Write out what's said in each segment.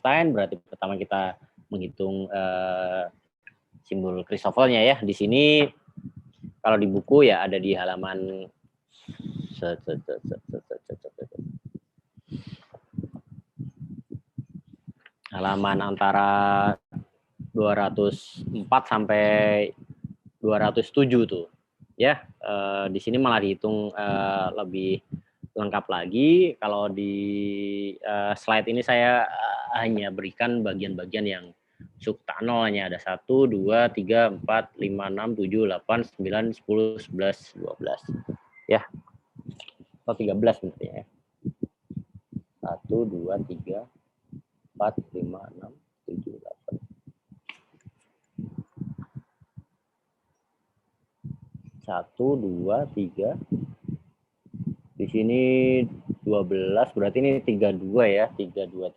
Einstein, berarti pertama kita menghitung simbol Christoffel-nya ya. Di sini kalau di buku ya ada di halaman antara 204 sampai 207 tuh. Ya, di sini malah dihitung lebih lengkap lagi. Kalau di slide ini saya hanya berikan bagian-bagian yang suku nolnya ada 1, 2, 3, 4, 5, 6, 7, 8, 9, 10, 11, 12. Ya. Atau 13 sebenarnya ya. 1, 2, 3, 4, 5, 6, 7, 8. 1, 2, 3. Di sini 12, berarti ini 32 ya, 3, 2,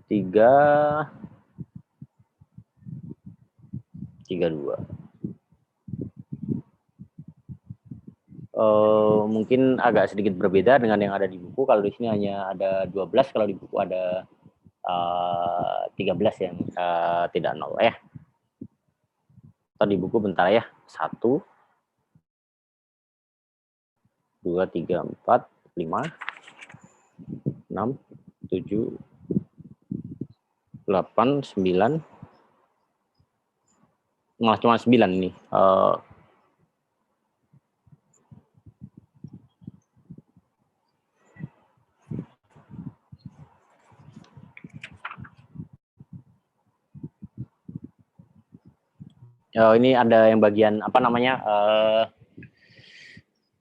3. 3, 2. Mungkin agak sedikit berbeda dengan yang ada di buku. Kalau di sini hanya ada 12, kalau di buku ada 13 yang tidak nol ya. Atau di buku bentar ya. 1, 2, 3, 4, 5, 6, 7, 8, 9. Malah cuma 9 ini. Ini ada yang bagian apa namanya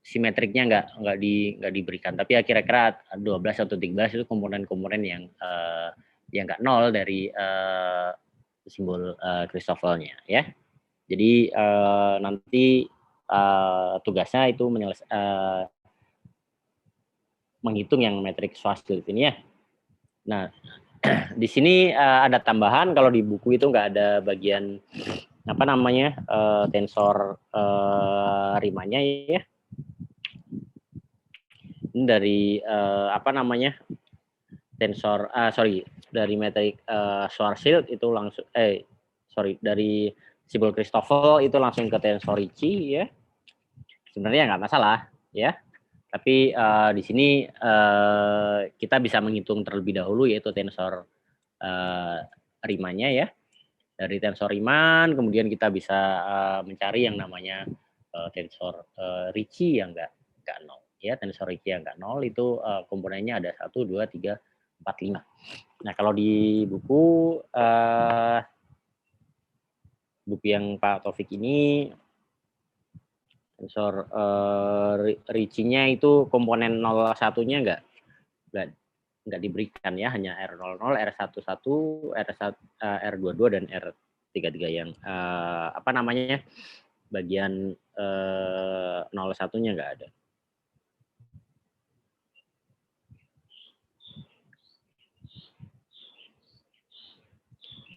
simetriknya nggak diberikan, tapi ya kira-kira 12 atau 13 itu komponen-komponen yang nggak nol dari simbol Christoffel-nya ya. Jadi nanti tugasnya itu menghitung yang metrik Schwarzschild ini ya. Nah di sini ada tambahan, kalau di buku itu nggak ada bagian apa namanya tensor Riemannnya ya. Ini dari apa namanya tensor dari metrik Schwarzschild itu langsung dari simbol Christoffel itu langsung ke tensor Ricci ya. Sebenarnya nggak masalah ya. Tapi di sini kita bisa menghitung terlebih dahulu yaitu tensor Riemannnya ya. Dari tensor Riemann kemudian kita bisa mencari yang namanya tensor Ricci yang nggak nol ya. Tensor Ricci yang nggak nol itu komponennya ada 1, 2, 3, 4, 5. Nah kalau di buku yang Pak Taufik ini tensor Ricci-nya itu komponen 01-nya nggak diberikan ya, hanya R00, R11, R22 dan R33 yang apa namanya bagian 01-nya nggak ada.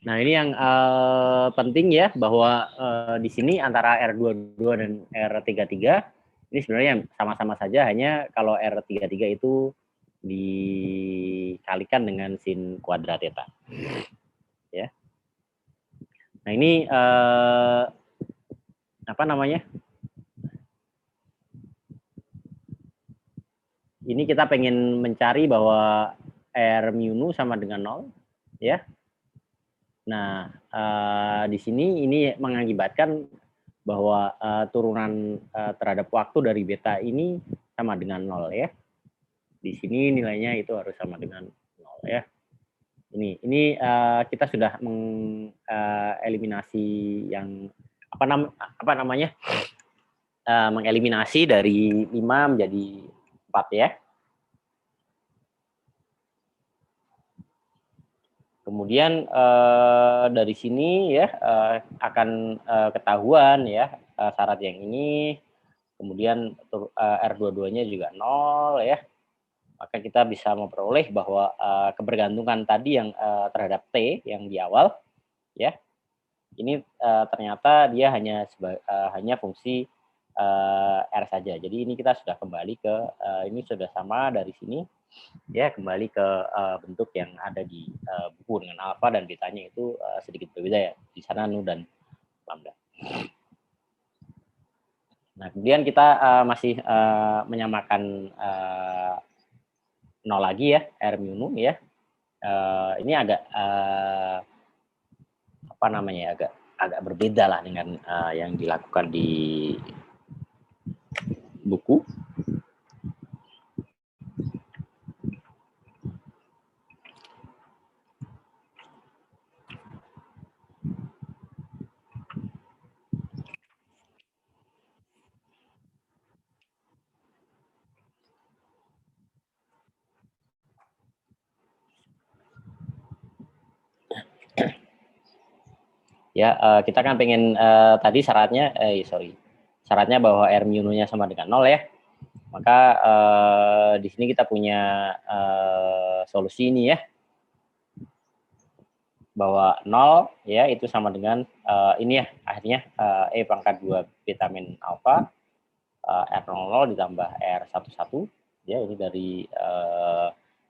Nah ini yang penting ya, bahwa di sini antara R22 dan R33 ini sebenarnya sama-sama saja, hanya kalau R33 itu dikalikan dengan sin kuadrat theta. Ya. Nah ini apa namanya? Ini kita pengen mencari bahwa R mu nu sama dengan 0 ya. Nah, di sini ini mengakibatkan bahwa turunan terhadap waktu dari beta ini sama dengan 0 ya. Di sini nilainya itu harus sama dengan 0 ya. Ini kita sudah mengeliminasi yang apa namanya? Mengeliminasi dari 5 menjadi 4 ya. Kemudian dari sini ya akan ketahuan ya syarat yang ini, kemudian R22-nya juga 0 ya. Maka kita bisa memperoleh bahwa kebergantungan tadi yang terhadap T yang di awal ya. Ini ternyata dia hanya fungsi R saja. Jadi ini kita sudah kembali ke ini sudah sama dari sini ya, kembali ke bentuk yang ada di buku dengan alfa dan betanya itu sedikit berbeda ya. Di sana nu dan lambda. Nah, kemudian kita masih menyamakan nol lagi ya, R mu nu ya. Ini agak apa namanya, agak berbeda lah dengan yang dilakukan di buku. Ya, kita kan pengen tadi syaratnya, syaratnya bahwa R mu nu-nya sama dengan 0 ya. Maka di sini kita punya solusi ini ya, bahwa 0 ya itu sama dengan ini ya, akhirnya E pangkat 2 beta min alpha R00 ditambah R11 ya, ini dari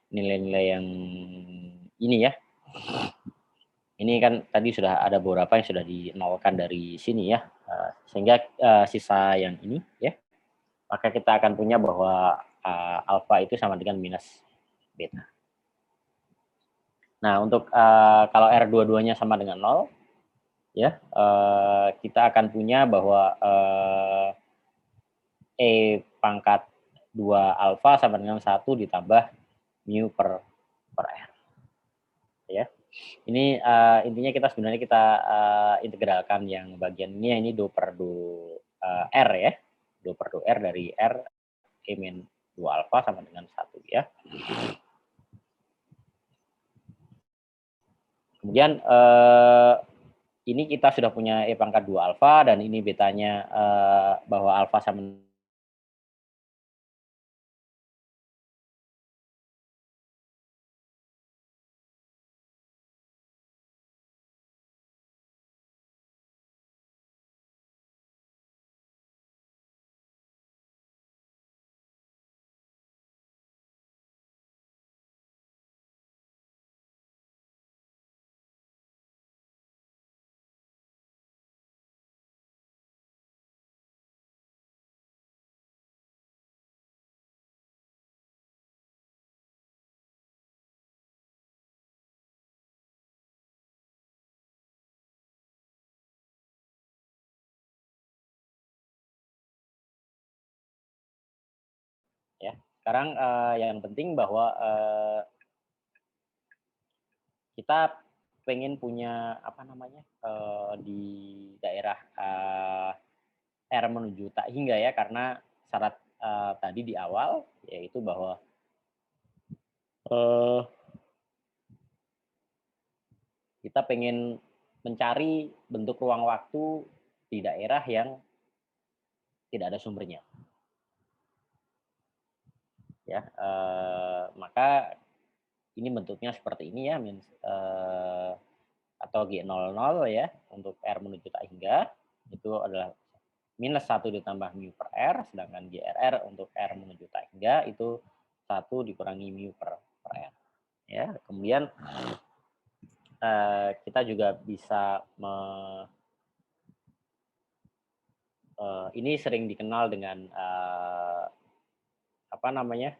nilai-nilai yang ini ya. Ini kan tadi sudah ada beberapa yang sudah dinolkan dari sini ya, sehingga sisa yang ini ya, maka kita akan punya bahwa alfa itu sama dengan minus beta. Nah, untuk kalau R dua-duanya sama dengan 0 ya, kita akan punya bahwa E pangkat 2 alfa sama dengan 1 ditambah mu per R ya. Ini intinya kita sebenarnya kita integralkan yang bagian ini do per do R ya. Do per do R dari R E min 2 alfa sama dengan 1 ya. Kemudian ini kita sudah punya E pangkat 2 alfa dan ini betanya bahwa alfa sama ya. Sekarang yang penting bahwa kita pengen punya apa namanya di daerah R menuju tak hingga ya, karena syarat tadi di awal yaitu bahwa kita pengen mencari bentuk ruang waktu di daerah yang tidak ada sumbernya ya, maka ini bentuknya seperti ini ya, atau G00 ya, untuk R menuju tak hingga itu adalah minus 1 ditambah mu per R, sedangkan GRR untuk R menuju tak hingga itu 1 dikurangi mu per R. Ya, kemudian kita juga bisa ini sering dikenal dengan apa namanya